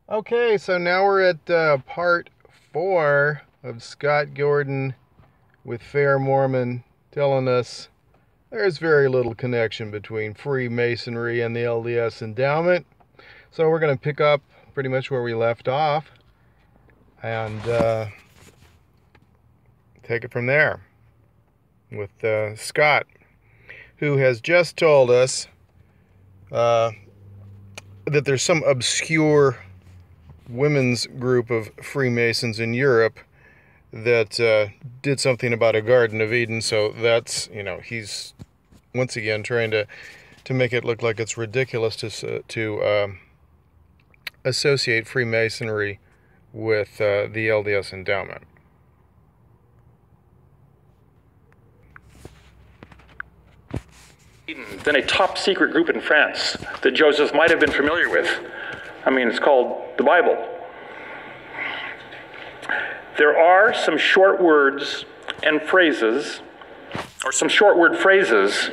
Okay, so now we're at part 4 of Scott Gordon with Fairmormon telling us there's very little connection between Freemasonry and the LDS Endowment. So we're going to pick up pretty much where we left off and take it from there with Scott, who has just told us that there's some obscure women's group of Freemasons in Europe that did something about a Garden of Eden. So that's, he's once again trying to make it look like it's ridiculous to associate Freemasonry with the LDS Endowment. Than a top secret group in France that Joseph might have been familiar with. I mean, it's called the Bible. There are some short words and phrases, or some short word phrases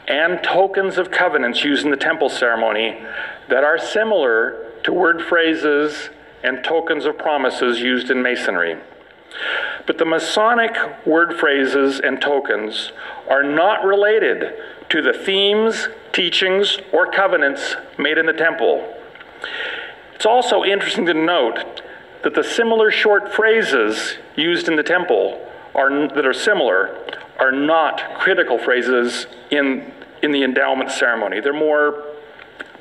and tokens of covenants used in the temple ceremony that are similar to word phrases and tokens of promises used in Masonry. But the Masonic word phrases and tokens are not related to the themes, teachings, or covenants made in the temple. It's also interesting to note that the similar short phrases used in the temple that are similar are not critical phrases in the endowment ceremony. They're more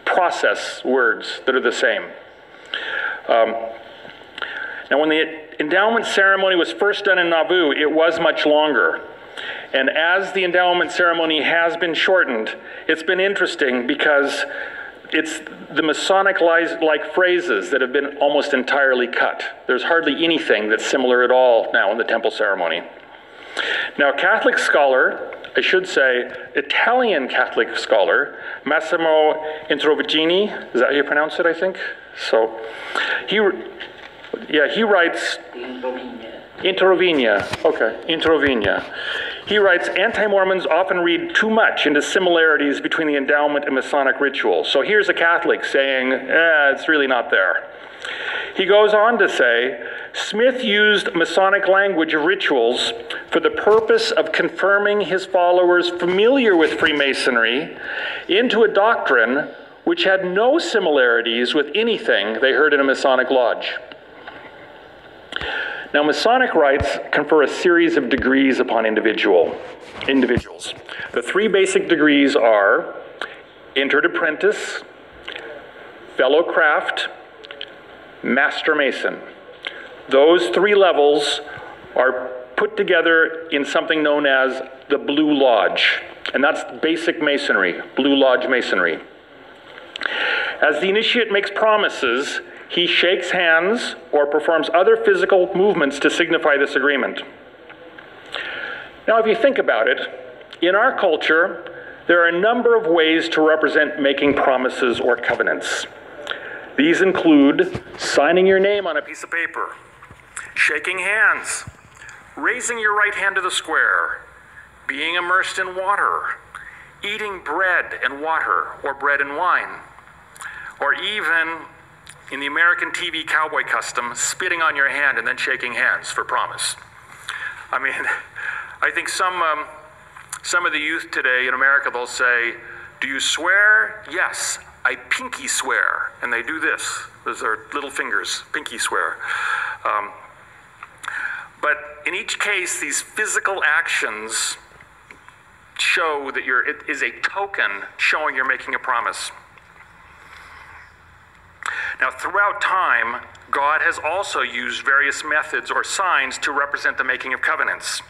process words that are the same. Now, when the endowment ceremony was first done in Nauvoo, it was much longer. And as the endowment ceremony has been shortened, it's been interesting because it's the Masonic-like phrases that have been almost entirely cut. There's hardly anything that's similar at all now in the temple ceremony. Now, Catholic scholar, I should say, Italian Catholic scholar, Massimo Introvigini, is that how you pronounce it, I think? So, he writes, Introvigna. He writes, anti-Mormons often read too much into similarities between the endowment and Masonic rituals. So here's a Catholic saying, it's really not there. He goes on to say, Smith used Masonic language of rituals for the purpose of confirming his followers familiar with Freemasonry into a doctrine which had no similarities with anything they heard in a Masonic lodge. Now, Masonic rites confer a series of degrees upon individuals. The 3 basic degrees are entered apprentice, fellow craft, master mason. Those 3 levels are put together in something known as the Blue Lodge, and that's basic masonry, Blue Lodge masonry. As the initiate makes promises, he shakes hands or performs other physical movements to signify this agreement. Now, if you think about it, in our culture, there are a number of ways to represent making promises or covenants. These include signing your name on a piece of paper, shaking hands, raising your right hand to the square, being immersed in water, eating bread and water or bread and wine, or even, in the American TV cowboy custom, spitting on your hand and then shaking hands for promise. I mean, I think some of the youth today in America, they'll say, do you swear? Yes, I pinky swear. And they do this. Those are little fingers, pinky swear. But in each case, these physical actions show that it is a token showing you're making a promise. Now, throughout time, God has also used various methods or signs to represent the making of covenants.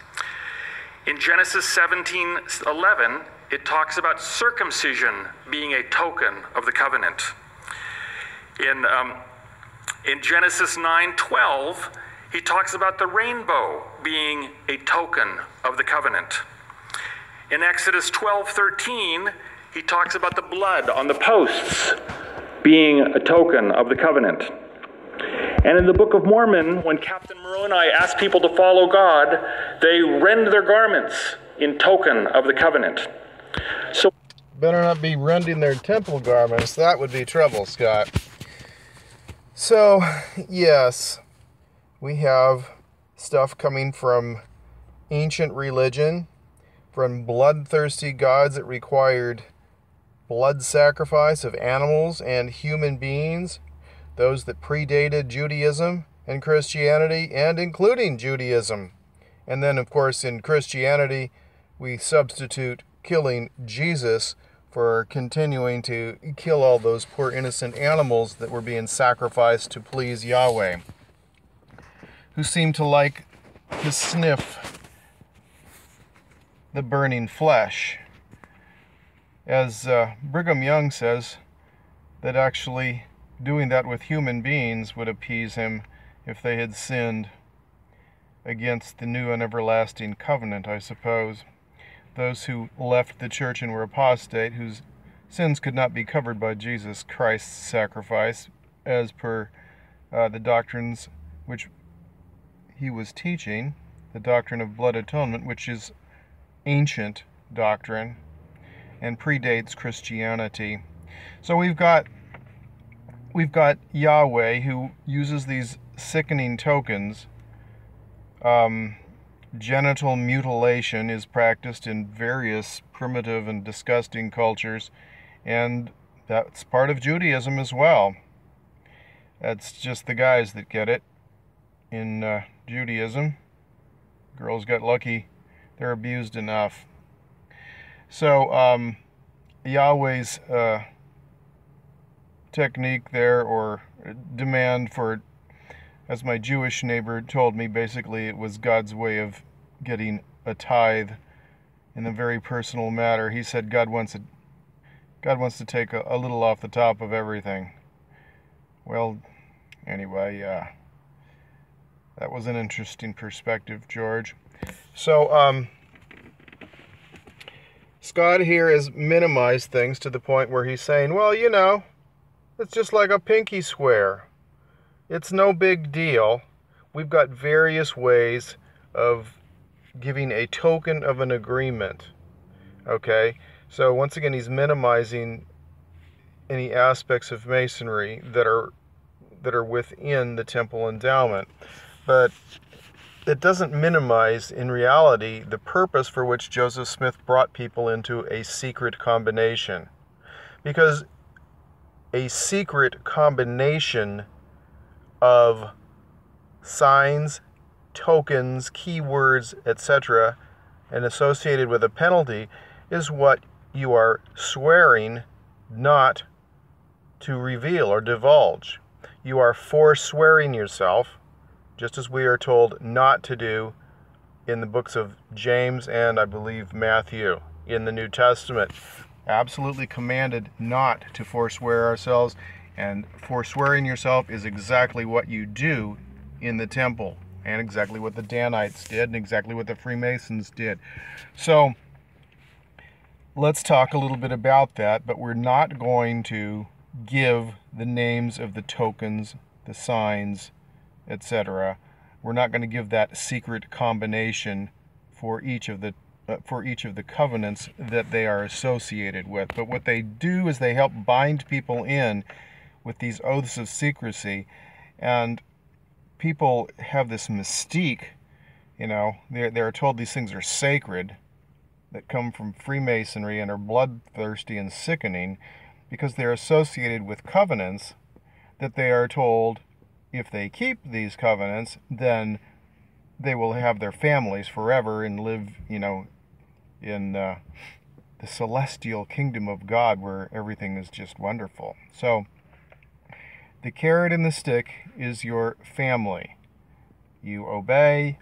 In Genesis 17:11, it talks about circumcision being a token of the covenant. In Genesis 9:12, he talks about the rainbow being a token of the covenant. In Exodus 12:13, he talks about the blood on the posts being a token of the covenant. And in the Book of Mormon, when Captain Moroni asked people to follow God, they rend their garments in token of the covenant. So Better not be rending their temple garments. That would be trouble, Scott. So, yes, we have stuff coming from ancient religion, from bloodthirsty gods that required blood sacrifice of animals and human beings, those that predated Judaism and Christianity, and including Judaism. And then, of course, in Christianity, we substitute killing Jesus for continuing to kill all those poor innocent animals that were being sacrificed to please Yahweh, who seemed to like to sniff the burning flesh. As Brigham Young says, that actually doing that with human beings would appease him if they had sinned against the new and everlasting covenant, I suppose. Those who left the church and were apostate, whose sins could not be covered by Jesus Christ's sacrifice, as per the doctrines which he was teaching, the doctrine of blood atonement, which is ancient doctrine and predates Christianity. So we've got Yahweh, who uses these sickening tokens. Genital mutilation is practiced in various primitive and disgusting cultures, and that's part of Judaism as well. That's just the guys that get it in Judaism. Girls got lucky. They're abused enough. So Yahweh's technique there, or demand for, as my Jewish neighbor told me, basically it was God's way of getting a tithe in a very personal matter. He said God wants to take a little off the top of everything. Well, anyway, that was an interesting perspective, George. So, Scott here has minimized things to the point where he's saying, well, you know, it's just like a pinky swear. It's no big deal. We've got various ways of giving a token of an agreement. Okay? So once again, he's minimizing any aspects of Masonry that are within the Temple Endowment. But it doesn't minimize, in reality, the purpose for which Joseph Smith brought people into a secret combination. Because a secret combination of signs, tokens, keywords, etc., and associated with a penalty is what you are swearing not to reveal or divulge. You are forswearing yourself, just as we are told not to do in the books of James and, I believe, Matthew in the New Testament. Absolutely commanded not to forswear ourselves, and forswearing yourself is exactly what you do in the temple, and exactly what the Danites did, and exactly what the Freemasons did. So let's talk a little bit about that, but we're not going to give the names of the tokens, the signs, etc. We're not going to give that secret combination for each of the covenants that they are associated with. But what they do is they help bind people in with these oaths of secrecy, and people have this mystique, you know, they're told these things are sacred, that come from Freemasonry and are bloodthirsty and sickening, because they're associated with covenants that they are told if they keep these covenants, then they will have their families forever and live, you know, in the celestial kingdom of God, where everything is just wonderful. So the carrot and the stick is your family. You obey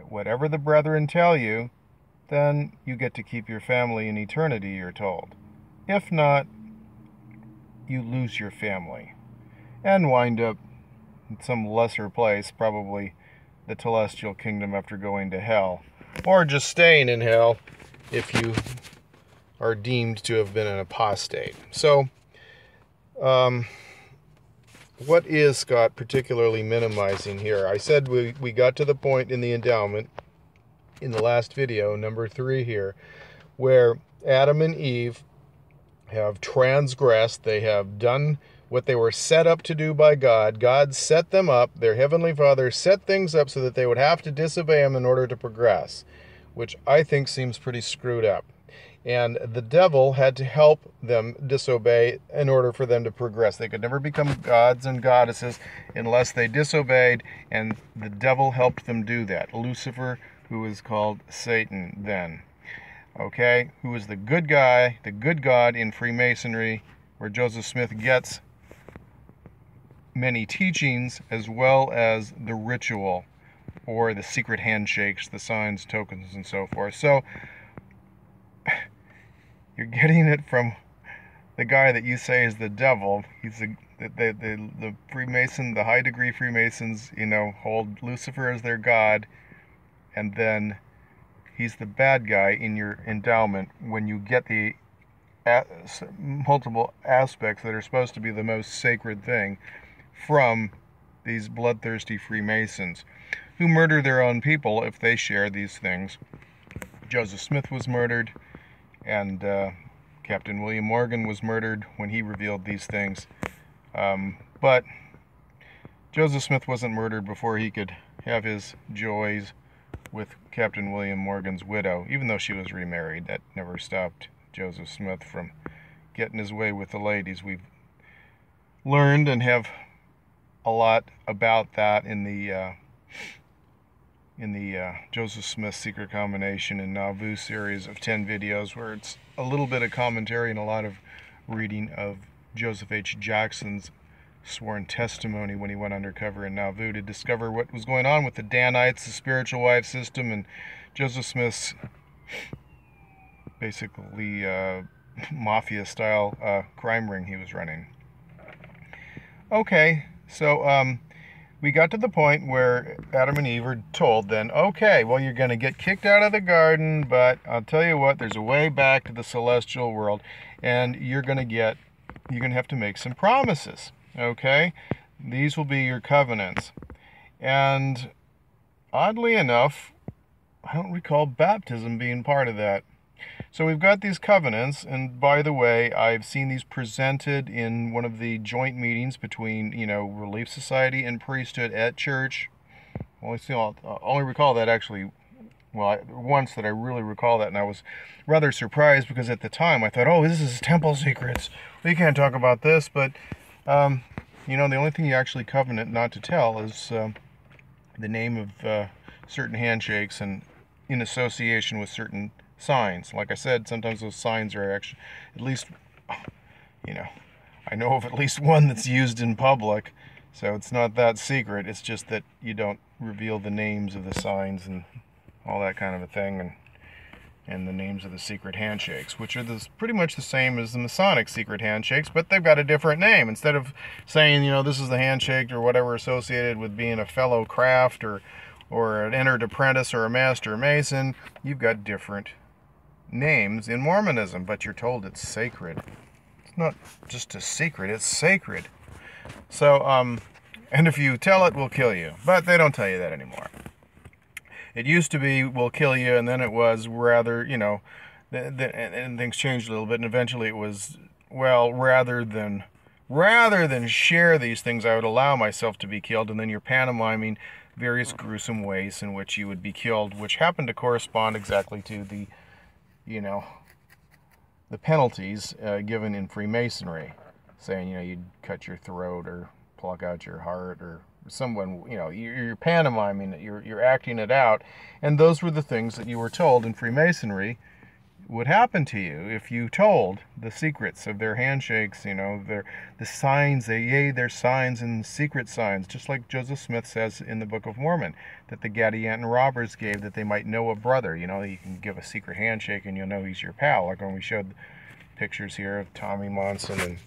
whatever the brethren tell you, then you get to keep your family in eternity, you're told. If not, you lose your family and wind up in some lesser place, probably the celestial kingdom after going to hell, or just staying in hell if you are deemed to have been an apostate. So, what is Scott particularly minimizing here? I said we got to the point in the endowment, in the last video, number 3 here, where Adam and Eve have transgressed, they have done what they were set up to do by God. God set them up, their Heavenly Father set things up so that they would have to disobey Him in order to progress, which I think seems pretty screwed up. And the devil had to help them disobey in order for them to progress. They could never become gods and goddesses unless they disobeyed, and the devil helped them do that. Lucifer, who is called Satan then. Okay, who is the good guy, the good God in Freemasonry, where Joseph Smith gets many teachings as well as the ritual or the secret handshakes, the signs, tokens, and so forth. So you're getting it from the guy that you say is the devil. He's the Freemason, the high degree Freemasons, hold Lucifer as their god, and then he's the bad guy in your endowment when you get the multiple aspects that are supposed to be the most sacred thing from these bloodthirsty Freemasons who murder their own people if they share these things. Joseph Smith was murdered, and Captain William Morgan was murdered when he revealed these things. But Joseph Smith wasn't murdered before he could have his joys with Captain William Morgan's widow, even though she was remarried. That never stopped Joseph Smith from getting his way with the ladies. We've learned and have a lot about that in the Joseph Smith Secret Combination and Nauvoo series of 10 videos, where it's a little bit of commentary and a lot of reading of Joseph H. Jackson's sworn testimony when he went undercover in Nauvoo to discover what was going on with the Danites, the spiritual wife system, and Joseph Smith's basically mafia-style crime ring he was running. Okay, so we got to the point where Adam and Eve are told then, okay, well, you're going to get kicked out of the garden, but I'll tell you what, there's a way back to the celestial world, and you're going to have to make some promises, okay? These will be your covenants. And oddly enough, I don't recall baptism being part of that. So we've got these covenants, and by the way, I've seen these presented in one of the joint meetings between, Relief Society and priesthood at church. I only recall that actually, once that I really recall that, and I was rather surprised because at the time I thought, oh, this is Temple Secrets. We can't talk about this, but, the only thing you actually covenant not to tell is the name of certain handshakes and in association with certain signs. Like I said, sometimes those signs are actually, at least, I know of at least one that's used in public, so it's not that secret. It's just that you don't reveal the names of the signs and all that kind of a thing, and the names of the secret handshakes, which are pretty much the same as the Masonic secret handshakes, but they've got a different name. Instead of saying, this is the handshake or whatever associated with being a fellow craft or an entered apprentice or a master mason, you've got different names in Mormonism, but you're told it's sacred. It's not just a secret, it's sacred. So, and if you tell it, we'll kill you. But they don't tell you that anymore. It used to be, we'll kill you, and then it was rather, and things changed a little bit, and eventually it was, well, rather than share these things, I would allow myself to be killed, and then you're pantomiming various gruesome ways in which you would be killed, which happened to correspond exactly to the penalties given in Freemasonry, saying, you'd cut your throat or pluck out your heart, or someone, you're pantomiming it, you're acting it out, and those were the things that you were told in Freemasonry would happen to you if you told the secrets of their handshakes, the signs, their signs and secret signs, just like Joseph Smith says in the Book of Mormon, that the Gadianton robbers gave that they might know a brother. You can give a secret handshake and you'll know he's your pal, like when we showed pictures here of Tommy Monson and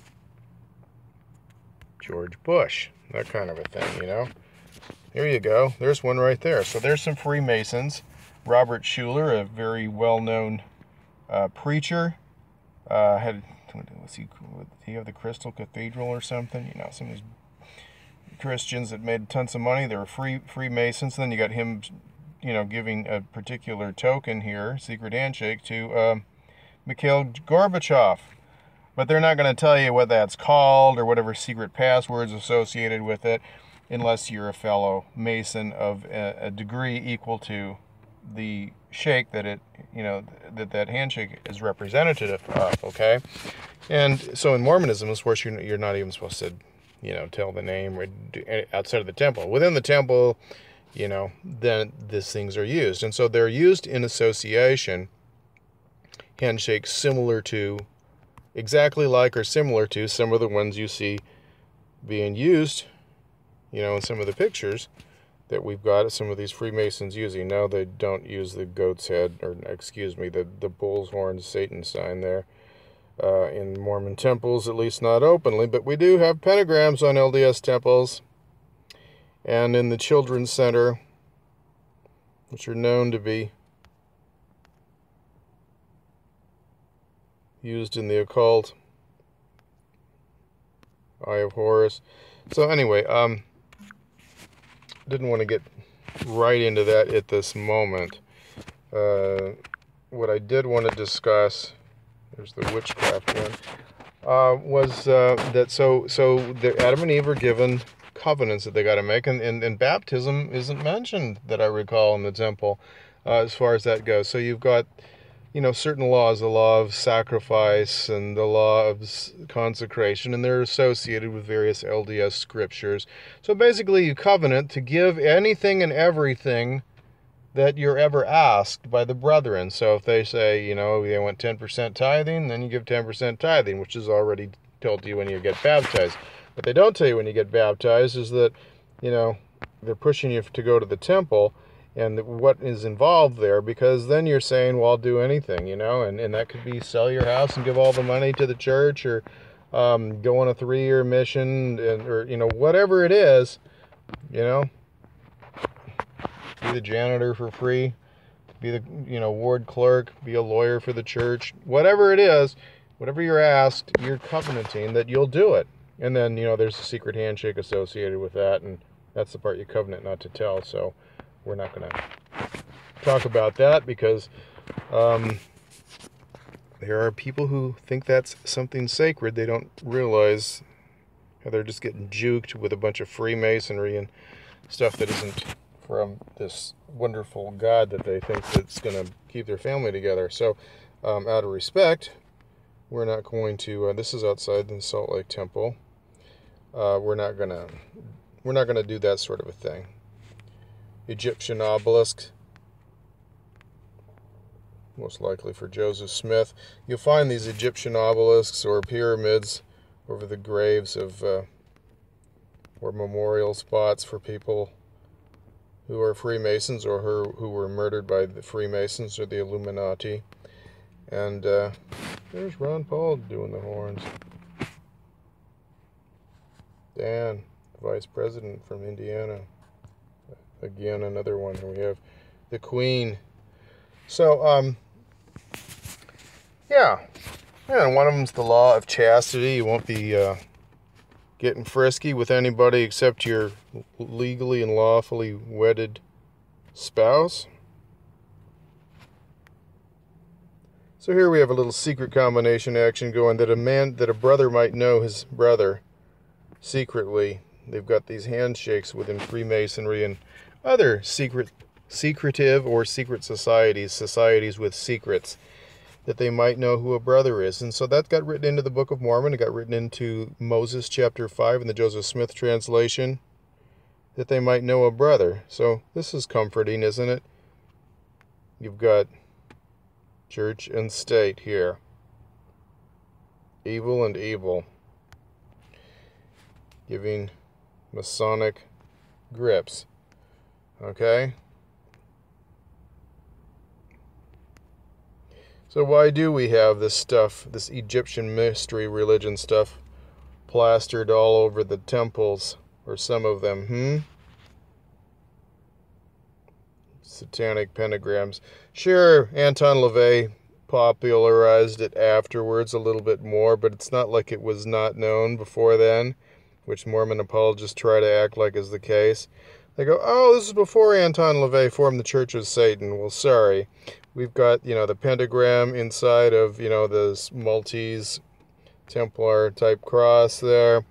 George Bush, that kind of a thing, Here you go. There's one right there. So there's some Freemasons. Robert Schuller, a very well-known preacher, did he have the Crystal Cathedral or something? Some of these Christians that made tons of money, they were Freemasons. Then you got him, giving a particular token here, secret handshake, to Mikhail Gorbachev. But they're not going to tell you what that's called or whatever secret passwords associated with it unless you're a fellow Mason of a degree equal to the shake that that handshake is representative of, okay? And so in Mormonism, of course, you're not even supposed to, tell the name outside of the temple. Within the temple, then these things are used. And so they're used in association, handshakes similar to, exactly like or similar to some of the ones you see being used, in some of the pictures that we've got some of these Freemasons using. No, they don't use the goat's head, or excuse me, the bull's horn Satan sign there in Mormon temples, at least not openly. But we do have pentagrams on LDS temples and in the Children's Center, which are known to be used in the occult. Eye of Horus. So anyway, didn't want to get right into that at this moment. What I did want to discuss, there's the witchcraft one, was that so the Adam and Eve are given covenants that they got to make, and baptism isn't mentioned that I recall in the temple as far as that goes. So you've got certain laws, the law of sacrifice and the law of consecration, and they're associated with various LDS scriptures. So basically you covenant to give anything and everything that you're ever asked by the brethren. So if they say, they want 10% tithing, then you give 10% tithing, which is already told to you when you get baptized. What they don't tell you when you get baptized is that, they're pushing you to go to the temple and what is involved there, because then you're saying, well, I'll do anything, and that could be sell your house and give all the money to the church, or go on a 3-year mission, or whatever it is, be the janitor for free, be the ward clerk, be a lawyer for the church, whatever it is, whatever you're asked, you're covenanting that you'll do it. And then there's a secret handshake associated with that, and that's the part you covenant not to tell. So we're not going to talk about that, because there are people who think that's something sacred. They don't realize how they're just getting juked with a bunch of Freemasonry and stuff that isn't from this wonderful God that they think that's going to keep their family together. So out of respect, we're not going to, this is outside the Salt Lake Temple. We're not going to do that sort of a thing. Egyptian obelisk, most likely for Joseph Smith. You'll find these Egyptian obelisks or pyramids over the graves of, or memorial spots for people who are Freemasons or who were murdered by the Freemasons or the Illuminati. And there's Ron Paul doing the horns. Dan, Vice President from Indiana. Again, another one. We have the Queen. So, yeah, and one of them's the law of chastity. You won't be getting frisky with anybody except your legally and lawfully wedded spouse. So here we have a little secret combination action going, that a brother might know his brother secretly. They've got these handshakes within Freemasonry and other secretive or secret societies with secrets, that they might know who a brother is. And so that got written into the Book of Mormon. It got written into Moses chapter 5 in the Joseph Smith translation, that they might know a brother. So this is comforting, isn't it? You've got church and state here. Evil and evil. Giving Masonic grips. Okay? So why do we have this stuff, this Egyptian mystery religion stuff, plastered all over the temples, or some of them, Satanic pentagrams. Sure, Anton LaVey popularized it afterwards a little bit more, but it's not like it was not known before then, which Mormon apologists try to act like is the case. They go, oh, this is before Anton LaVey formed the Church of Satan. Well, sorry. We've got, the pentagram inside of, this Maltese Templar type cross there.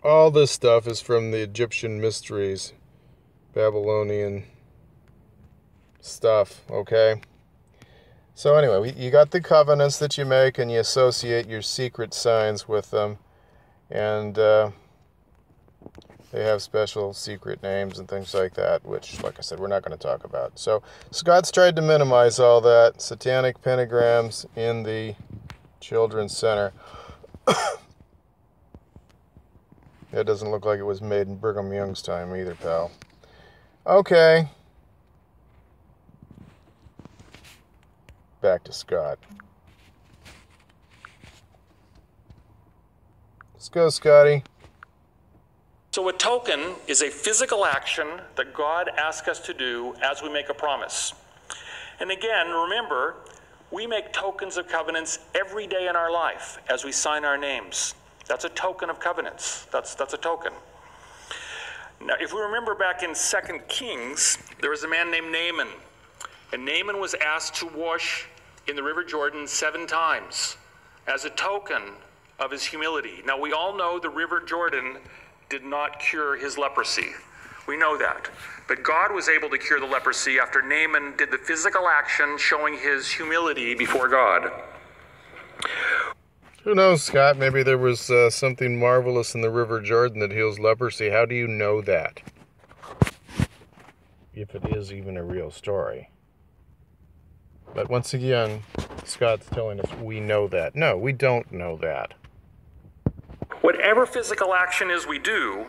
All this stuff is from the Egyptian mysteries, Babylonian stuff, okay? So anyway, you got the covenants that you make, and you associate your secret signs with them, and they have special secret names and things like that, which, like I said, we're not going to talk about. So Scott's tried to minimize all that. Satanic pentagrams in the Children's Center. That doesn't look like it was made in Brigham Young's time either, pal. Okay. Back to Scott. Let's go, Scotty. So a token is a physical action that God asks us to do as we make a promise. And again, remember, we make tokens of covenants every day in our life as we sign our names. That's a token of covenants. That's a token. Now, if we remember back in 2 Kings, there was a man named Naaman. And Naaman was asked to wash in the River Jordan 7 times as a token of his humility. Now, we all know the River Jordan did not cure his leprosy. We know that. But God was able to cure the leprosy after Naaman did the physical action showing his humility before God. Who knows, Scott? Maybe there was something marvelous in the River Jordan that heals leprosy. How do you know that? If it is even a real story. But once again, Scott's telling us we know that. No, we don't know that. Whatever physical action is we do,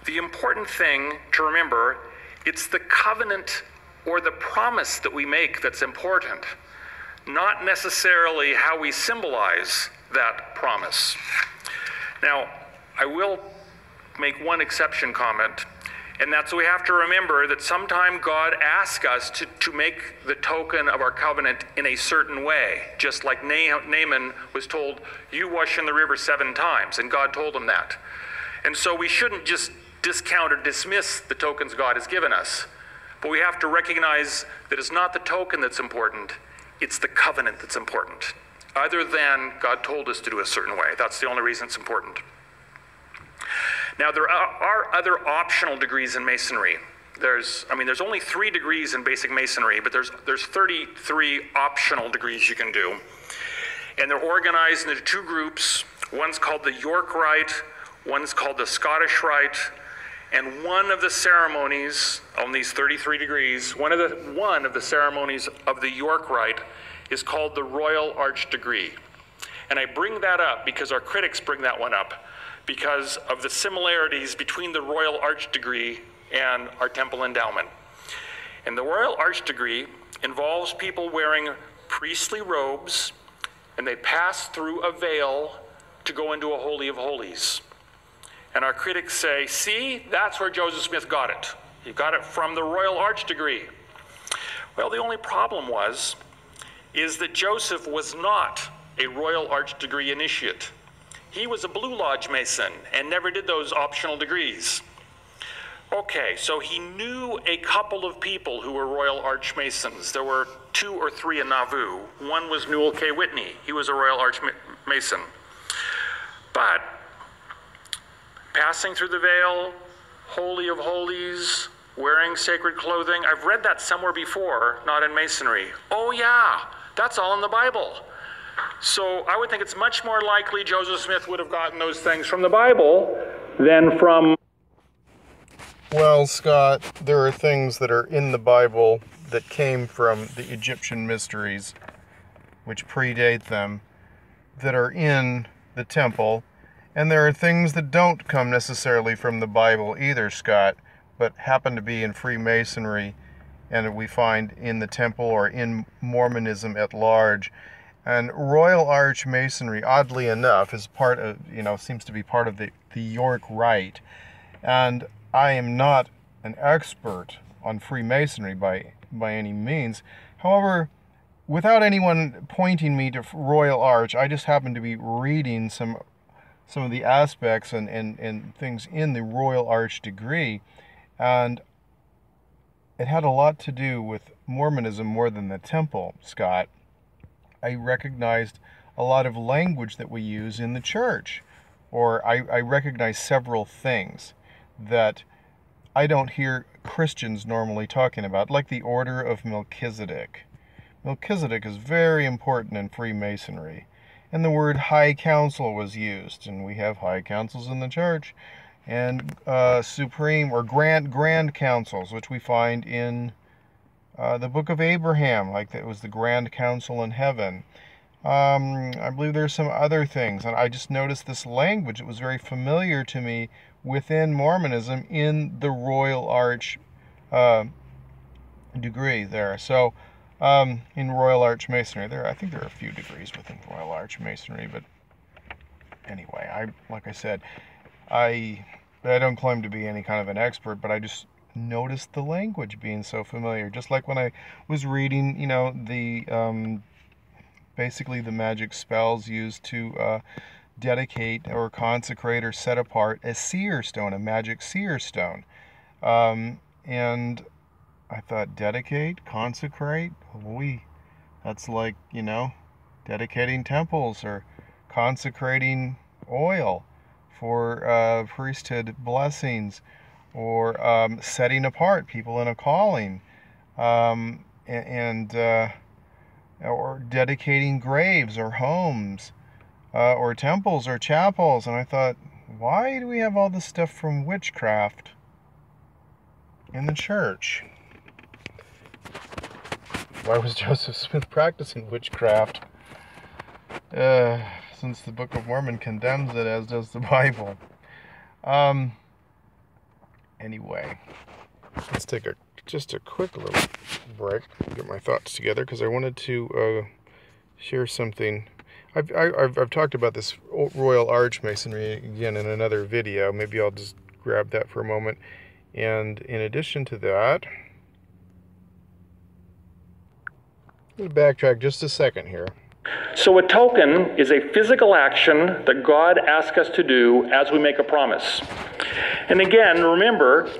the important thing to remember, it's the covenant or the promise that we make that's important, not necessarily how we symbolize that promise. Now, I will make one exception comment, and that's we have to remember that sometime God asks us to make the token of our covenant in a certain way, just like Naaman was told, you wash in the river 7 times, and God told him that. And so we shouldn't just discount or dismiss the tokens God has given us, but we have to recognize that it's not the token that's important, it's the covenant that's important. Other than God told us to do a certain way. That's the only reason it's important. Now, there are other optional degrees in Masonry. There's only 3 degrees in basic Masonry, but there's 33 optional degrees you can do. And they're organized into 2 groups. One's called the York Rite, one's called the Scottish Rite, and one of the ceremonies on these 33 degrees, one of the ceremonies of the York Rite is called the Royal Arch Degree. And I bring that up because our critics bring that one up because of the similarities between the Royal Arch Degree and our Temple Endowment. And the Royal Arch Degree involves people wearing priestly robes, and they pass through a veil to go into a Holy of Holies. And our critics say, see, that's where Joseph Smith got it. He got it from the Royal Arch Degree. Well, the only problem is that Joseph was not a Royal Arch Degree initiate. He was a Blue Lodge Mason and never did those optional degrees. Okay, so he knew a couple of people who were Royal Arch Masons. There were 2 or 3 in Nauvoo. One was Newell K. Whitney. He was a Royal Arch Mason. But passing through the veil, Holy of Holies, wearing sacred clothing, I've read that somewhere before, not in Masonry. Oh yeah, that's all in the Bible. So I would think it's much more likely Joseph Smith would have gotten those things from the Bible than from... Well, Scott, there are things that are in the Bible that came from the Egyptian mysteries, which predate them, that are in the temple, and there are things that don't come necessarily from the Bible either, Scott, but happen to be in Freemasonry, and we find in the temple or in Mormonism at large. And Royal Arch Masonry, oddly enough, is part of, seems to be part of the York Rite. And I am not an expert on Freemasonry by any means. However, without anyone pointing me to Royal Arch, I just happen to be reading some of the aspects and things in the Royal Arch Degree. And it had a lot to do with Mormonism more than the temple, Scott. I recognized a lot of language that we use in the church. Or I recognize several things that I don't hear Christians normally talking about, like the Order of Melchizedek. Melchizedek is very important in Freemasonry. And the word High Council was used, and we have High Councils in the church, and Supreme or Grand Councils, which we find in the Book of Abraham, like that was the Grand Council in heaven. I believe there's some other things, and I just noticed this language. It was very familiar to me within Mormonism in the Royal Arch degree there. So, in Royal Arch Masonry, I think there are a few degrees within Royal Arch Masonry, but anyway, like I said, I don't claim to be any kind of an expert, but I just noticed the language being so familiar. Just like when I was reading, the basically the magic spells used to dedicate or consecrate or set apart a seer stone, a magic seer stone. And I thought, dedicate, consecrate, that's like, dedicating temples or consecrating oil for priesthood blessings, or setting apart people in a calling, or dedicating graves or homes, or temples or chapels. And I thought, why do we have all this stuff from witchcraft in the church? Why was Joseph Smith practicing witchcraft? Since the Book of Mormon condemns it, as does the Bible. Anyway, let's take just a quick little break, get my thoughts together, because I wanted to share something. I've talked about this Royal Arch Masonry again in another video. Maybe I'll just grab that for a moment. And in addition to that, I'm going to backtrack just a second here. So a token is a physical action that God asks us to do as we make a promise. And again, remember,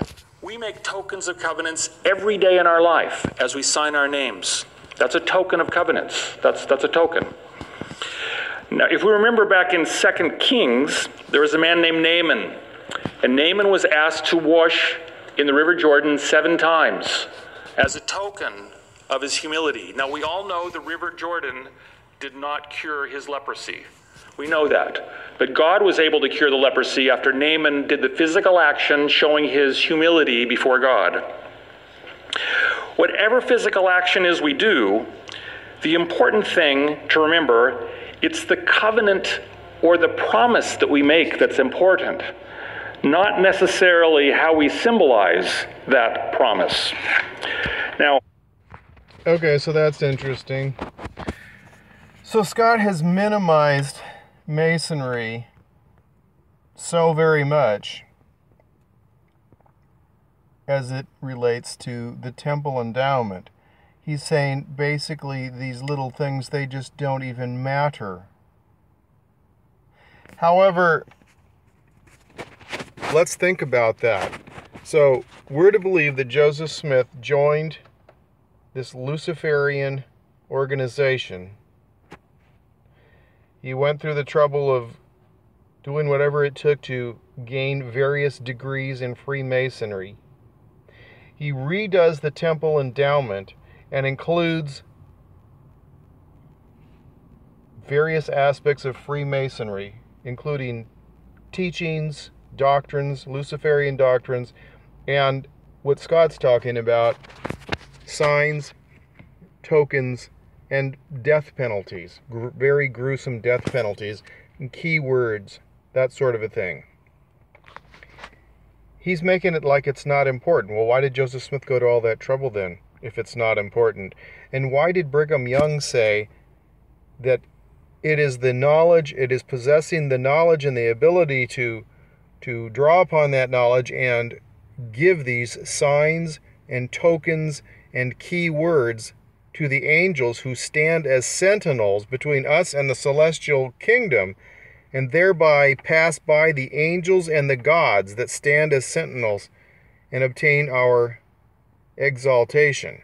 we make tokens of covenants every day in our life as we sign our names. That's a token of covenants. That's a token. Now, if we remember back in 2 Kings, there was a man named Naaman. And Naaman was asked to wash in the River Jordan 7 times as a token of his humility. Now, we all know the River Jordan did not cure his leprosy. We know that. But God was able to cure the leprosy after Naaman did the physical action showing his humility before God. Whatever physical action is we do, the important thing to remember, it's the covenant or the promise that we make that's important, not necessarily how we symbolize that promise. Now, okay, so that's interesting. So Scott has minimized Masonry so very much as it relates to the Temple Endowment. He's saying basically these little things, they just don't even matter. However, let's think about that. So we're to believe that Joseph Smith joined this Luciferian organization. He went through the trouble of doing whatever it took to gain various degrees in Freemasonry. He redoes the Temple Endowment and includes various aspects of Freemasonry, including teachings, doctrines, Luciferian doctrines, and what Scott's talking about, signs, tokens, and death penalties, very gruesome death penalties, and key words, that sort of a thing. He's making it like it's not important. Well, why did Joseph Smith go to all that trouble then, if it's not important? And why did Brigham Young say that it is the knowledge, it is possessing the knowledge and the ability to draw upon that knowledge and give these signs and tokens and key words to the angels who stand as sentinels between us and the celestial kingdom, and thereby pass by the angels and the gods that stand as sentinels and obtain our exaltation.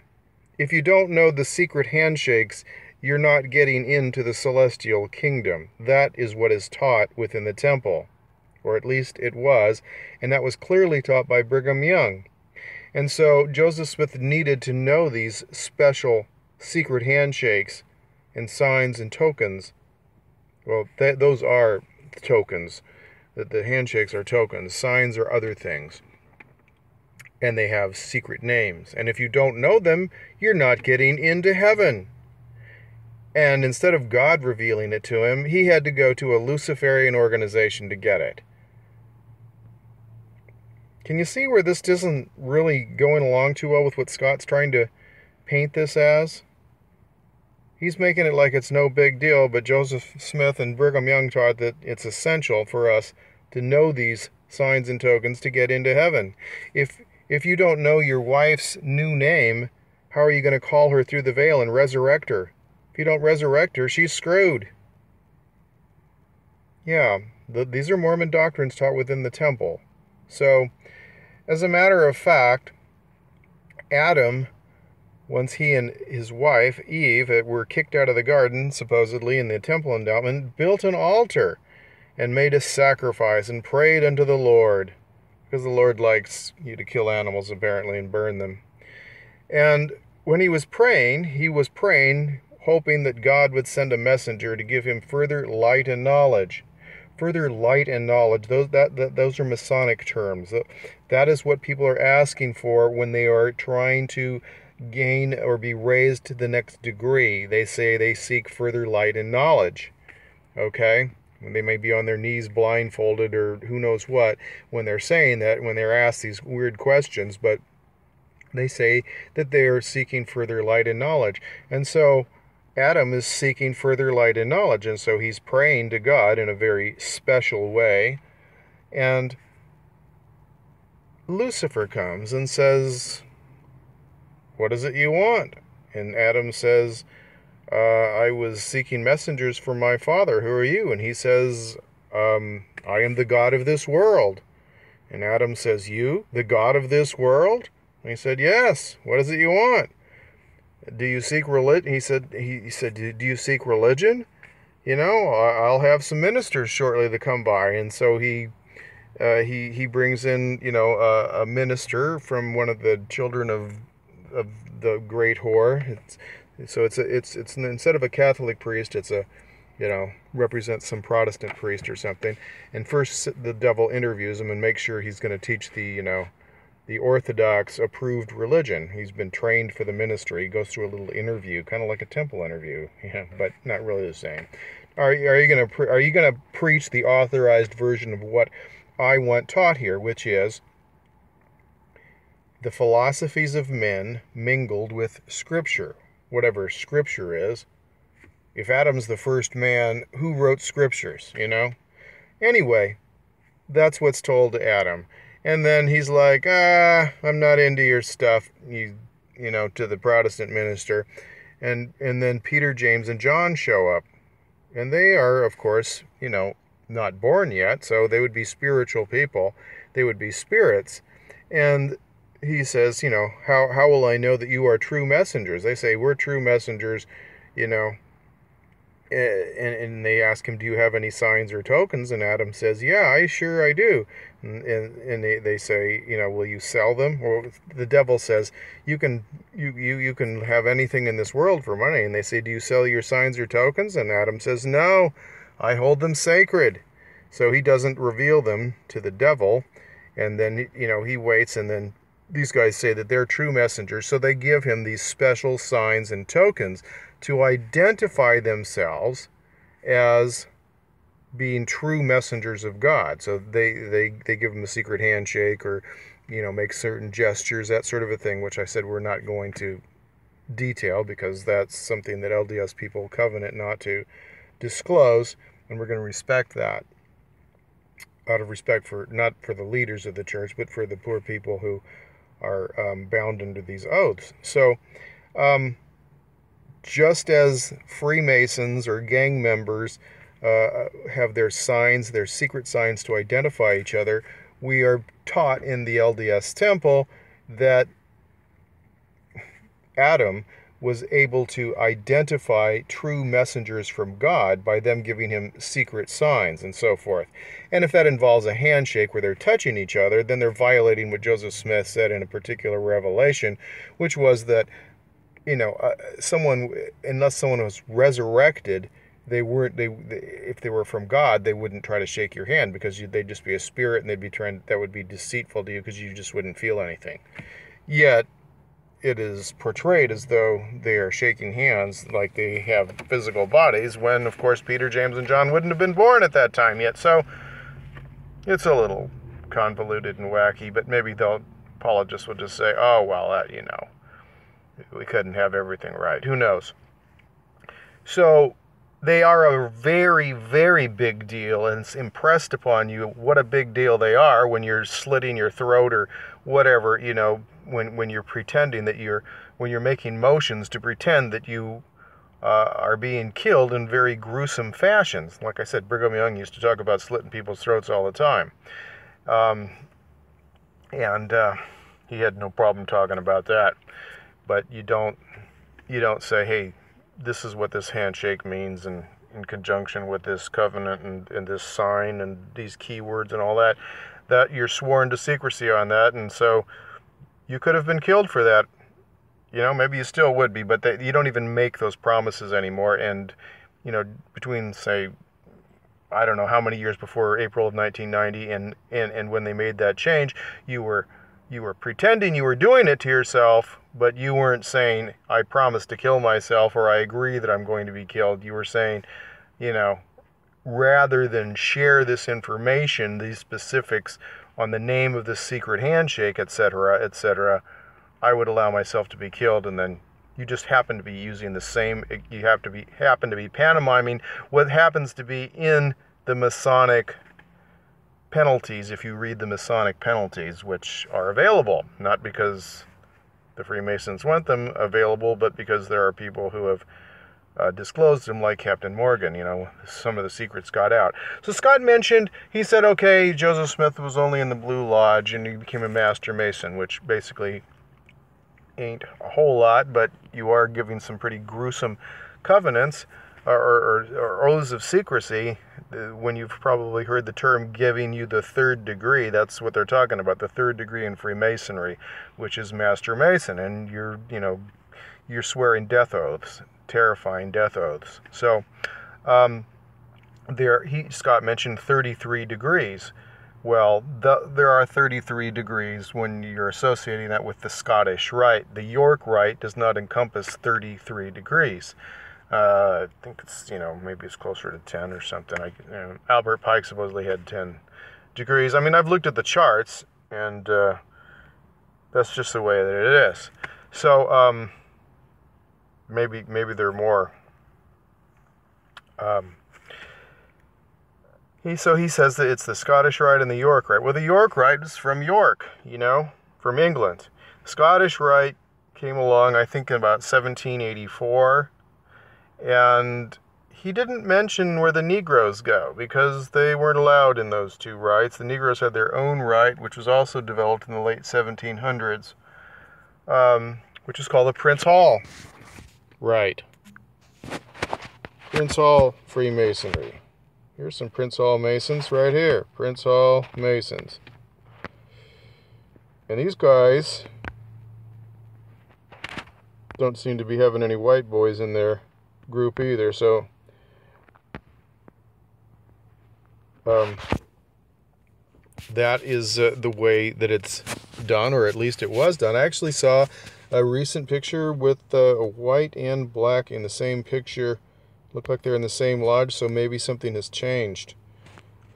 If you don't know the secret handshakes, you're not getting into the celestial kingdom. That is what is taught within the temple, or at least it was, and that was clearly taught by Brigham Young. And so Joseph Smith needed to know these special secret handshakes and signs and tokens. Well, those are tokens. The handshakes are tokens. Signs are other things. And they have secret names. And if you don't know them, you're not getting into heaven. And instead of God revealing it to him, he had to go to a Luciferian organization to get it. Can you see where this isn't really going along too well with what Scott's trying to paint this as? He's making it like it's no big deal, but Joseph Smith and Brigham Young taught that it's essential for us to know these signs and tokens to get into heaven. If you don't know your wife's new name, how are you going to call her through the veil and resurrect her? If you don't resurrect her, she's screwed. Yeah, these are Mormon doctrines taught within the temple. So, as a matter of fact, Adam, once he and his wife, Eve, were kicked out of the garden, supposedly in the Temple Endowment, built an altar and made a sacrifice and prayed unto the Lord. Because the Lord likes you to kill animals, apparently, and burn them. And when he was praying hoping that God would send a messenger to give him further light and knowledge. Further light and knowledge, those are Masonic terms. That is what people are asking for when they are trying to gain or be raised to the next degree. They say they seek further light and knowledge. Okay? They may be on their knees blindfolded or who knows what when they're saying that, when they're asked these weird questions, but they say that they are seeking further light and knowledge. And so Adam is seeking further light and knowledge, and so he's praying to God in a very special way. And Lucifer comes and says, "What is it you want?" And Adam says, I was seeking messengers from my father. Who are you? And he says, I am the God of this world. And Adam says, you, the God of this world? And he said, yes. What is it you want? Do you seek religion? He said, do you seek religion? You know, I'll have some ministers shortly to come by. And so he brings in, you know, a minister from one of the children of the great whore. So it's instead of a Catholic priest, it's a, you know, represents some Protestant priest or something. And first the devil interviews him and makes sure he's going to teach the, you know, the Orthodox approved religion. He's been trained for the ministry. He goes through a little interview, kind of like a temple interview, yeah, but not really the same. Are you going to preach the authorized version of what I want taught here, which is the philosophies of men mingled with Scripture, whatever Scripture is? If Adam's the first man, who wrote Scriptures, you know? Anyway, that's what's told to Adam. And then he's like, I'm not into your stuff, you know, to the Protestant minister. And then Peter, James, and John show up. And they are, of course, you know, not born yet, so they would be spiritual people. They would be spirits. And he says, you know, how will I know that you are true messengers? They say, we're true messengers, you know. And they ask him, do you have any signs or tokens? And Adam says, yeah, I do. And they say, you know, will you sell them? Or the devil says, you can have anything in this world for money. And they say, do you sell your signs or tokens? And Adam says, no, I hold them sacred. So he doesn't reveal them to the devil. And then, you know, he waits, and then these guys say that they're true messengers. So they give him these special signs and tokens to identify themselves as being true messengers of God. So they give them a secret handshake, or, you know, make certain gestures, that sort of a thing, which I said we're not going to detail because that's something that LDS people covenant not to disclose, and we're going to respect that out of respect for, not for the leaders of the church, but for the poor people who are bound under these oaths. So just as Freemasons or gang members have their signs, their secret signs to identify each other, we are taught in the LDS Temple that Adam was able to identify true messengers from God by them giving him secret signs and so forth. And if that involves a handshake where they're touching each other, then they're violating what Joseph Smith said in a particular revelation, which was that, unless someone was resurrected, if they were from God, they wouldn't try to shake your hand, because they'd just be a spirit, and that would be deceitful to you, because you just wouldn't feel anything. Yet it is portrayed as though they are shaking hands like they have physical bodies, when, of course, Peter, James, and John wouldn't have been born at that time yet. So it's a little convoluted and wacky, but maybe the apologists will just say, oh, well, we couldn't have everything right. Who knows? So they are a very, very big deal, and it's impressed upon you what a big deal they are when you're slitting your throat or whatever, when you're pretending when you're making motions to pretend that you are being killed in very gruesome fashions. Like I said, Brigham Young used to talk about slitting people's throats all the time. And he had no problem talking about that. But you don't say, hey, this is what this handshake means, and in conjunction with this covenant and this sign and these keywords and all that you're sworn to secrecy on that, and so you could have been killed for that. Maybe you still would be, but you don't even make those promises anymore. And, between, say, I don't know how many years before April of 1990 and when they made that change, you were pretending you were doing it to yourself, but you weren't saying, I promise to kill myself, or I agree that I'm going to be killed. You were saying, rather than share this information, these specifics on the name of the secret handshake, etc., etc., I would allow myself to be killed. And then you just happen to be using the same, you happen to be pantomiming what happens to be in the Masonic penalties, if you read the Masonic penalties, which are available, not because the Freemasons want them available, but because there are people who have disclosed them, like Captain Morgan. Some of the secrets got out. So Scott mentioned, he said, okay, Joseph Smith was only in the Blue Lodge and he became a Master Mason, which basically ain't a whole lot, but you are giving some pretty gruesome covenants or oaths of secrecy. When you've probably heard the term giving you the third degree, that's what they're talking about, the third degree in Freemasonry, which is Master Mason, and you're swearing death oaths, terrifying death oaths. So Scott mentioned 33 degrees. Well, there are 33 degrees when you're associating that with the Scottish Rite. The York Rite does not encompass 33 degrees. I think it's, maybe it's closer to 10 or something. Albert Pike supposedly had 10 degrees. I mean, I've looked at the charts, and that's just the way that it is. So maybe there are more. He says that it's the Scottish Rite and the York Rite. Well, the York Rite is from York, from England. The Scottish Rite came along, I think, in about 1784. And he didn't mention where the Negroes go, because they weren't allowed in those two rites. The Negroes had their own rite, which was also developed in the late 1700s, which is called the Prince Hall Rite. Prince Hall Freemasonry. Here's some Prince Hall Masons right here. Prince Hall Masons. And these guys don't seem to be having any white boys in their group either, so that is the way that it's done, or at least it was done. I actually saw a recent picture with a white and black in the same picture. Look like they're in the same lodge, so maybe something has changed.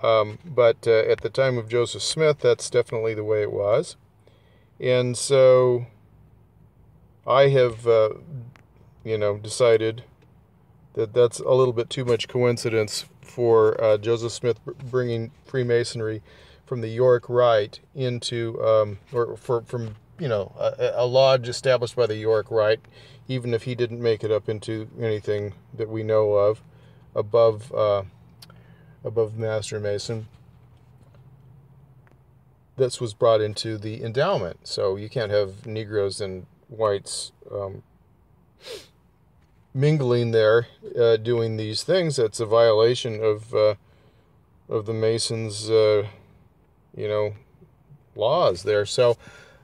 But at the time of Joseph Smith, that's definitely the way it was. And so I have, decided that that's a little bit too much coincidence for Joseph Smith bringing Freemasonry from the York Rite into, from a lodge established by the York Rite, even if he didn't make it up into anything that we know of above Master Mason. This was brought into the endowment, so you can't have Negroes and whites mingling there, doing these things. That's a violation of the Masons, laws there. So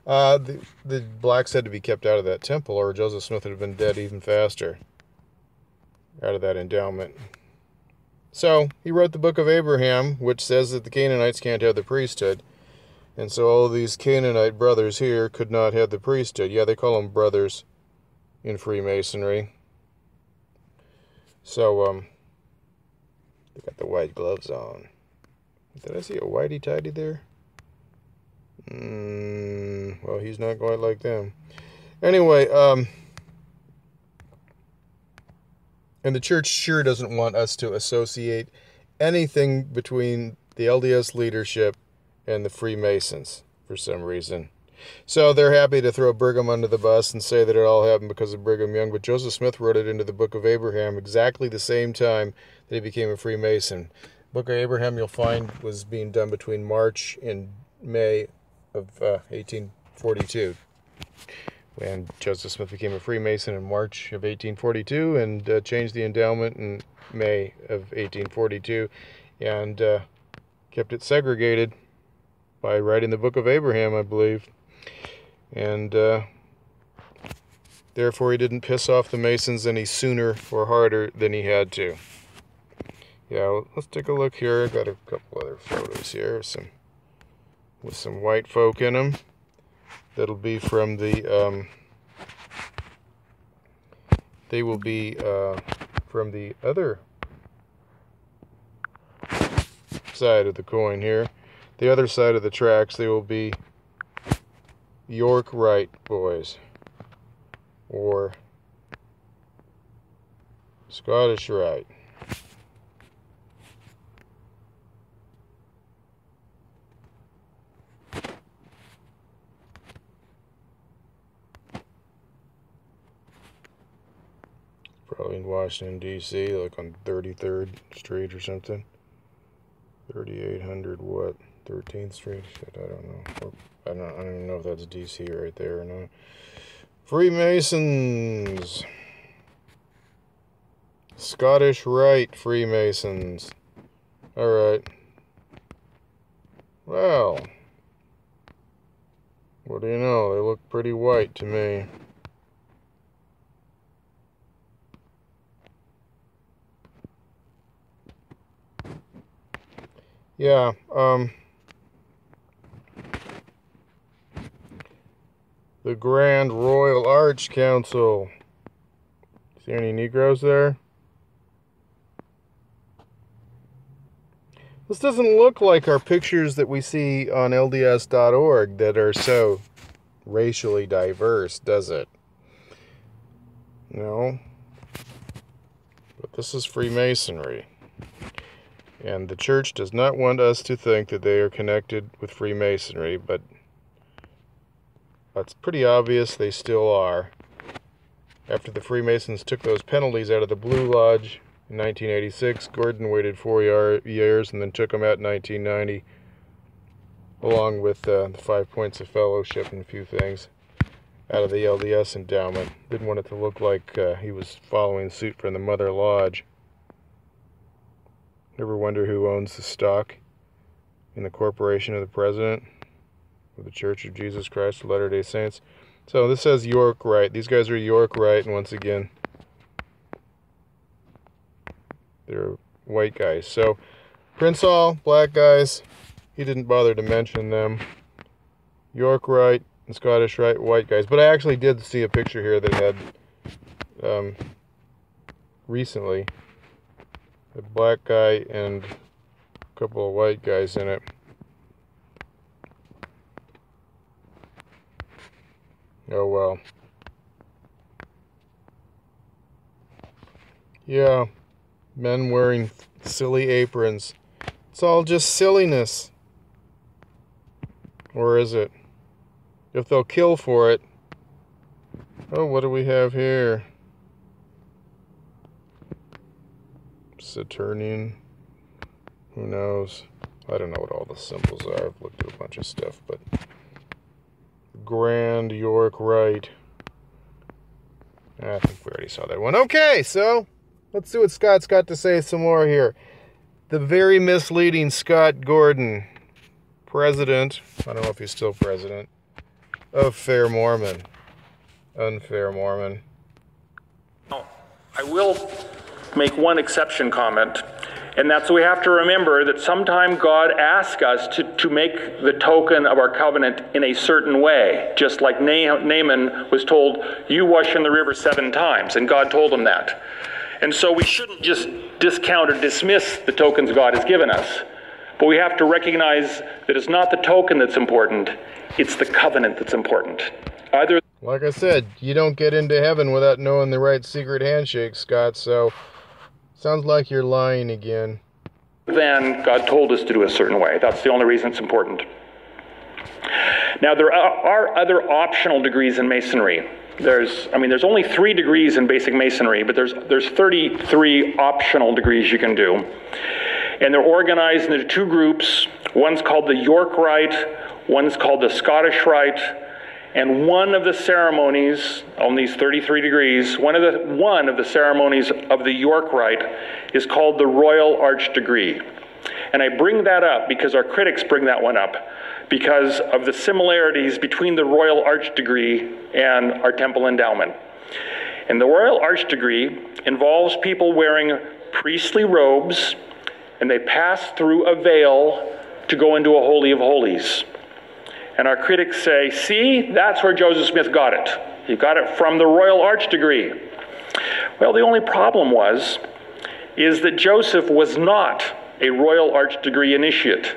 the blacks had to be kept out of that temple, or Joseph Smith would have been dead even faster out of that endowment. So he wrote the Book of Abraham, which says that the Canaanites can't have the priesthood. And so all these Canaanite brothers here could not have the priesthood. Yeah, they call them brothers in Freemasonry. So, they got the white gloves on. Did I see a whitey-tighty there? Well, he's not quite like them. Anyway, and the church sure doesn't want us to associate anything between the LDS leadership and the Freemasons for some reason. So they're happy to throw Brigham under the bus and say that it all happened because of Brigham Young, but Joseph Smith wrote it into the Book of Abraham exactly the same time that he became a Freemason. Book of Abraham, you'll find, was being done between March and May of 1842. And Joseph Smith became a Freemason in March of 1842 and changed the endowment in May of 1842 and kept it segregated by writing the Book of Abraham, I believe. And therefore he didn't piss off the Masons any sooner or harder than he had to. Yeah, well, let's take a look here. I got a couple other photos here with some white folk in them. That'll be from the they will be from the other side of the coin here. The other side of the tracks, they will be York Rite boys, or Scottish Rite. Probably in Washington, D.C., like on 33rd Street or something. 3800 what? 13th Street? Shit, I don't know. I don't even know if that's D.C. right there or not. Freemasons. Scottish Rite Freemasons. Alright. Well, what do you know? They look pretty white to me. Yeah, the Grand Royal Arch Council. See any Negroes there? This doesn't look like our pictures that we see on LDS.org that are so racially diverse, does it? No. But this is Freemasonry. And the church does not want us to think that they are connected with Freemasonry, but it's pretty obvious they still are. After the Freemasons took those penalties out of the Blue Lodge in 1986, Gordon waited 4 years and then took them out in 1990, along with the 5 points of fellowship and a few things out of the LDS endowment. Didn't want it to look like he was following suit from the Mother Lodge. Ever wonder who owns the stock in the corporation of the president of the Church of Jesus Christ of Latter-day Saints? So this says York Rite. These guys are York Rite, and once again, they're white guys. So Prince Hall, black guys, he didn't bother to mention them. York Rite and Scottish Rite, white guys. But I actually did see a picture here that had recently a black guy and a couple of white guys in it. Oh well. Yeah, men wearing silly aprons. It's all just silliness. Or is it? If they'll kill for it. Oh, what do we have here? Saturnian. Who knows? I don't know what all the symbols are. I've looked at a bunch of stuff, but Grand York Rite. I think we already saw that one. Okay, so let's see what Scott's got to say some more here. The very misleading Scott Gordon, president, I don't know if he's still president, of Fairmormon. Unfair Mormon. I will make one exception comment, and that's we have to remember that sometime God asks us to make the token of our covenant in a certain way, just like Naaman was told, you wash in the river 7 times, and God told him that. And so we shouldn't just discount or dismiss the tokens God has given us, but we have to recognize that it's not the token that's important, it's the covenant that's important. Like I said, you don't get into heaven without knowing the right secret handshake, Scott, so sounds like you're lying again. Then God told us to do a certain way. That's the only reason it's important. Now, there are other optional degrees in Masonry. There's only 3 degrees in basic Masonry, but there's 33 optional degrees you can do. And they're organized into 2 groups. One's called the York Rite, one's called the Scottish Rite. And one of the ceremonies on these 33 degrees, one of the ceremonies of the York Rite is called the Royal Arch Degree. And I bring that up because our critics bring that one up because of the similarities between the Royal Arch Degree and our Temple Endowment. And the Royal Arch Degree involves people wearing priestly robes, and they pass through a veil to go into a Holy of Holies. And our critics say, see, that's where Joseph Smith got it. He got it from the Royal Arch Degree. Well, the only problem is that Joseph was not a Royal Arch Degree initiate.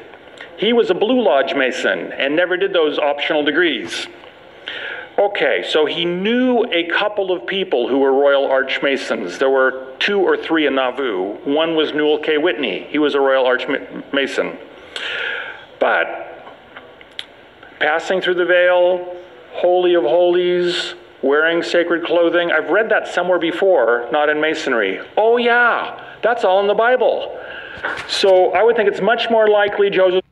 He was a Blue Lodge Mason and never did those optional degrees. Okay, so he knew a couple of people who were Royal Arch Masons. There were 2 or 3 in Nauvoo. One was Newell K. Whitney. He was a Royal Arch Mason. But passing through the veil, Holy of Holies, wearing sacred clothing. I've read that somewhere before, not in Masonry. Oh yeah, that's all in the Bible. So I would think it's much more likely Joseph...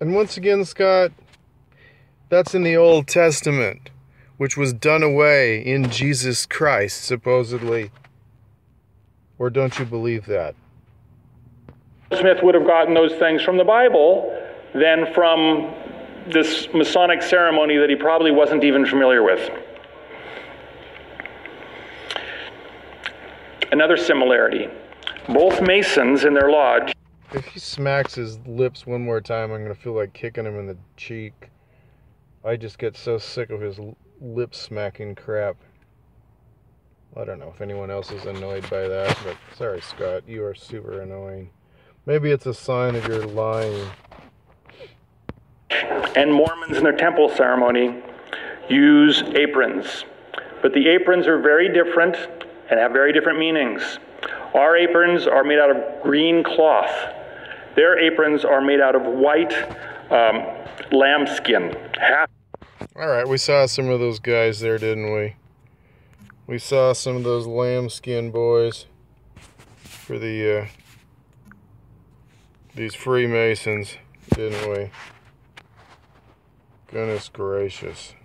And once again, Scott, that's in the Old Testament, which was done away in Jesus Christ, supposedly. Or don't you believe that? Smith would have gotten those things from the Bible than from this Masonic ceremony that he probably wasn't even familiar with. Another similarity. Both Masons in their lodge... If he smacks his lips one more time, I'm going to feel like kicking him in the cheek. I just get so sick of his lip smacking crap. I don't know if anyone else is annoyed by that, but sorry, Scott, you are super annoying. Maybe it's a sign of your lying. And Mormons in their temple ceremony use aprons. But the aprons are very different and have very different meanings. Our aprons are made out of green cloth. Their aprons are made out of white lambskin. All right, we saw some of those guys there, didn't we? We saw some of those lambskin boys for the these Freemasons, didn't we? Goodness gracious.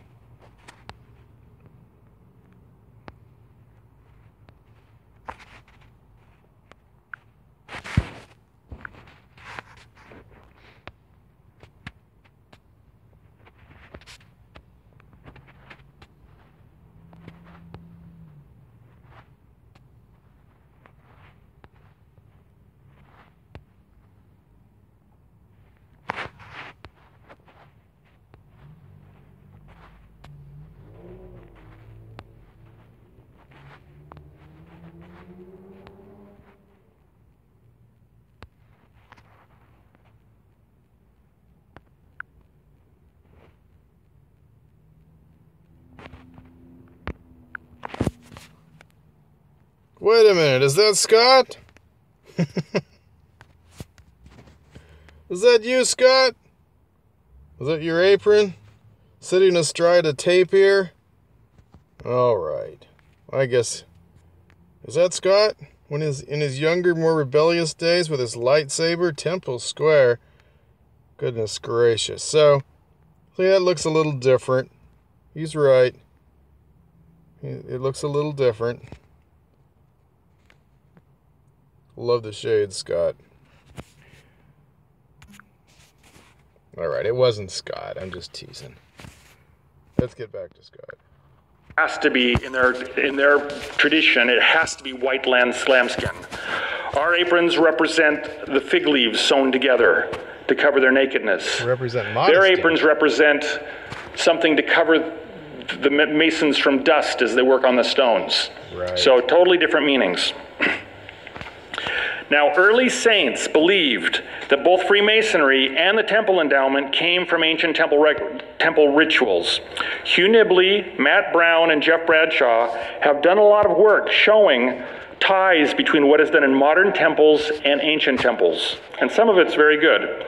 Wait a minute, is that Scott? Is that you, Scott? Is that your apron? Sitting astride a tape here? Alright. I guess... Is that Scott? In his younger, more rebellious days with his lightsaber, Temple Square. Goodness gracious. So, see, that looks a little different. He's right. It looks a little different. Love the shades, Scott. Alright, it wasn't Scott. I'm just teasing. Let's get back to Scott. Has to be, in their tradition, it has to be white lambskin. Our aprons represent the fig leaves sewn together to cover their nakedness. Represent modesty. Their aprons represent something to cover the masons from dust as they work on the stones. Right. So totally different meanings. Now, early saints believed that both Freemasonry and the Temple Endowment came from ancient temple rituals. Hugh Nibley, Matt Brown, and Jeff Bradshaw have done a lot of work showing ties between what is done in modern temples and ancient temples, and some of it's very good.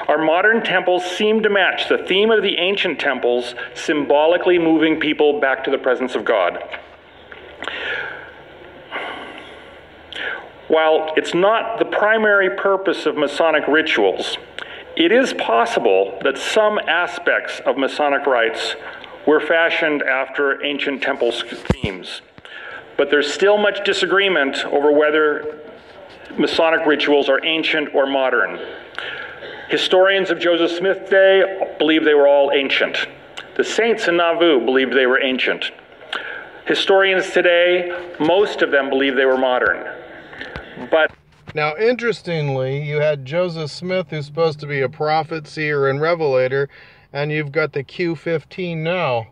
Our modern temples seem to match the theme of the ancient temples, symbolically moving people back to the presence of God. While it's not the primary purpose of Masonic rituals, it is possible that some aspects of Masonic rites were fashioned after ancient temple themes. But there's still much disagreement over whether Masonic rituals are ancient or modern. Historians of Joseph Smith's day believe they were all ancient. The saints in Nauvoo believed they were ancient. Historians today, most of them believe they were modern. But now, interestingly, you had Joseph Smith, who's supposed to be a prophet, seer, and revelator, and you've got the Q15 now.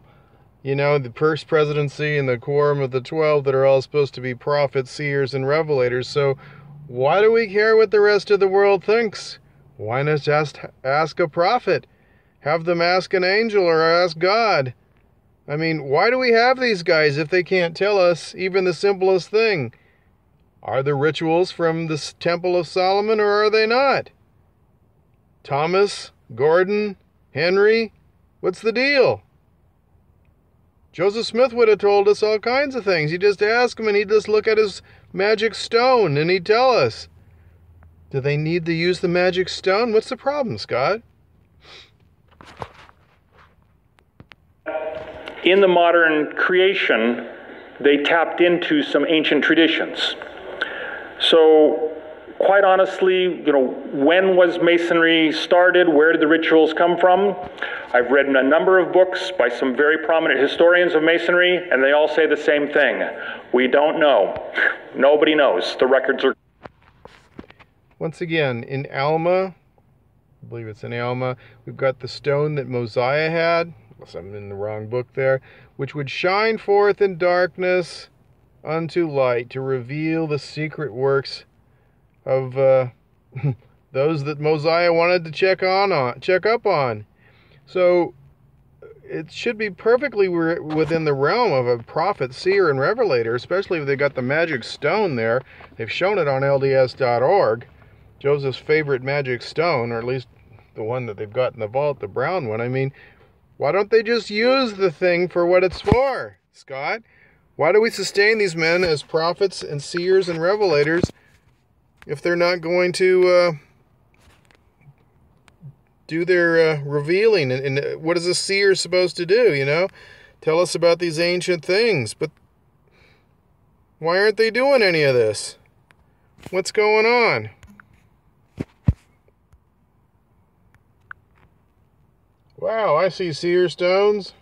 You know, the First Presidency and the Quorum of the 12 that are all supposed to be prophets, seers, and revelators. So why do we care what the rest of the world thinks? Why not just ask a prophet? Have them ask an angel or ask God. I mean, why do we have these guys if they can't tell us even the simplest thing? Are the rituals from the Temple of Solomon or are they not? Thomas, Gordon, Henry, what's the deal? Joseph Smith would have told us all kinds of things. You just ask him and he'd just look at his magic stone and he'd tell us. Do they need to use the magic stone? What's the problem, Scott? in the modern creation, they tapped into some ancient traditions. So quite honestly, when was Masonry started? Where did the rituals come from? I've read a number of books by some very prominent historians of Masonry, and they all say the same thing. We don't know. Nobody knows. The records are... Once again, in Alma, I believe it's in Alma, we've got the stone that Mosiah had, unless I'm in the wrong book there, which would shine forth in darkness unto light to reveal the secret works of those that Mosiah wanted to check up on. So it should be perfectly within the realm of a prophet, seer, and revelator, especially if they got the magic stone there. They've shown it on LDS.org, Joseph's favorite magic stone, or at least the one that they've got in the vault, the brown one. I mean, why don't they just use the thing for what it's for, Scott? Why do we sustain these men as prophets and seers and revelators if they're not going to do their revealing? And what is a seer supposed to do, Tell us about these ancient things. But why aren't they doing any of this? What's going on? Wow, I see seer stones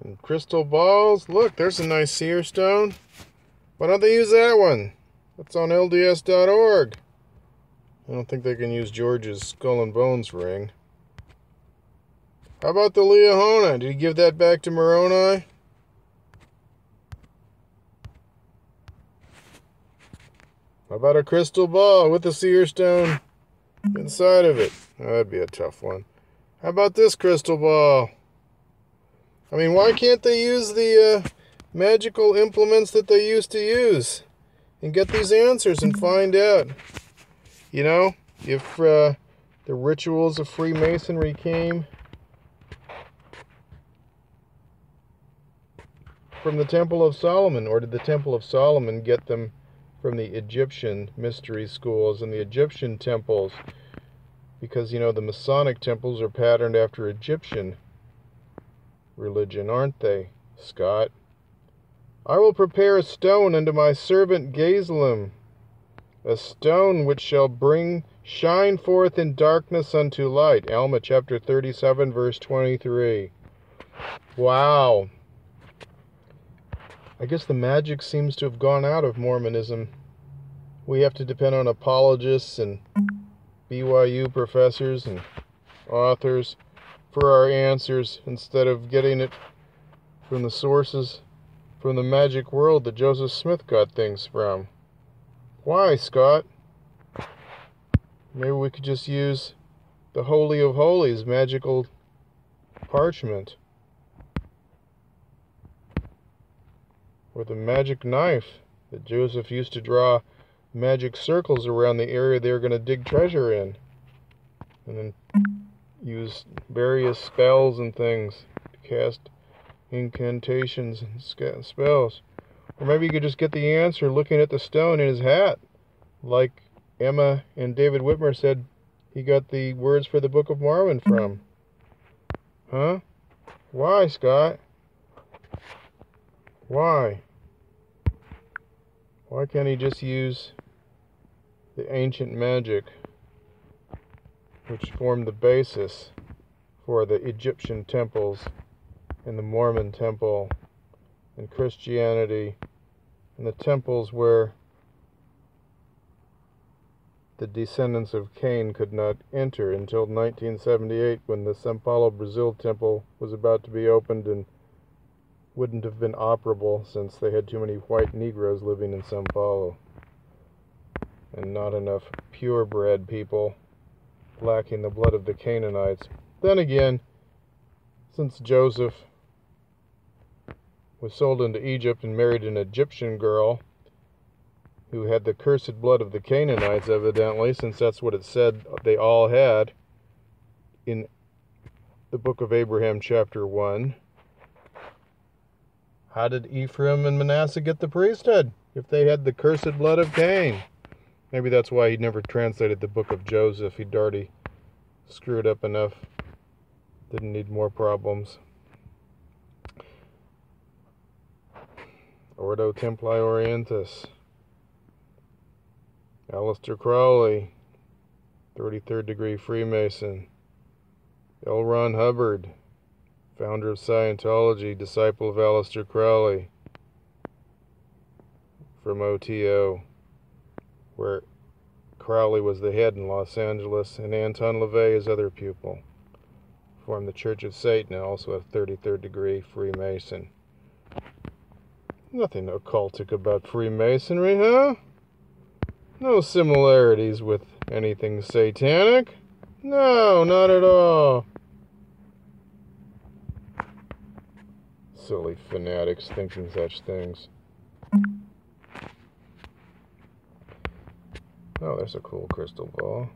and crystal balls. Look, there's a nice seer stone. Why don't they use that one? That's on LDS.org. I don't think they can use George's skull and bones ring. How about the Liahona? Did he give that back to Moroni? How about a crystal ball with a seer stone inside of it? Oh, that'd be a tough one. How about this crystal ball? I mean, why can't they use the magical implements that they used to use and get these answers and find out, if the rituals of Freemasonry came from the Temple of Solomon, or did the Temple of Solomon get them from the Egyptian mystery schools and the Egyptian temples? Because, the Masonic temples are patterned after Egyptian religion, aren't they, Scott? I will prepare a stone unto my servant Gazelem, a stone which shall shine forth in darkness unto light. Alma chapter 37, verse 23. Wow. I guess the magic seems to have gone out of Mormonism. We have to depend on apologists and BYU professors and authors for our answers instead of getting it from the sources from the magic world that Joseph Smith got things from. Why, Scott? Maybe we could just use the Holy of Holies magical parchment. Or the magic knife that Joseph used to draw magic circles around the area they were going to dig treasure in. And then use various spells and things to cast incantations and spells. Or maybe you could just get the answer looking at the stone in his hat. Like Emma and David Whitmer said he got the words for the Book of Mormon from. Huh? Why, Scott? Why? Why can't he just use the ancient magic which formed the basis for the Egyptian temples and the Mormon temple and Christianity and the temples where the descendants of Cain could not enter until 1978 when the São Paulo, Brazil temple was about to be opened and wouldn't have been operable since they had too many white Negroes living in São Paulo and not enough purebred people lacking the blood of the Canaanites. Then again, since Joseph was sold into Egypt and married an Egyptian girl who had the cursed blood of the Canaanites, evidently, since that's what it said they all had in the book of Abraham chapter 1. How did Ephraim and Manasseh get the priesthood if they had the cursed blood of Cain? Maybe that's why he never translated the book of Joseph. He'd already screwed up enough. Didn't need more problems. Ordo Templi Orientis. Aleister Crowley, 33rd degree Freemason. L. Ron Hubbard, founder of Scientology, disciple of Aleister Crowley, from OTO, where Crowley was the head in Los Angeles, and Anton LaVey, his other pupil, formed the Church of Satan, and also a 33rd degree Freemason. Nothing occultic about Freemasonry, huh? No similarities with anything satanic. No, not at all. Silly fanatics thinking such things. Oh, there's a cool crystal ball.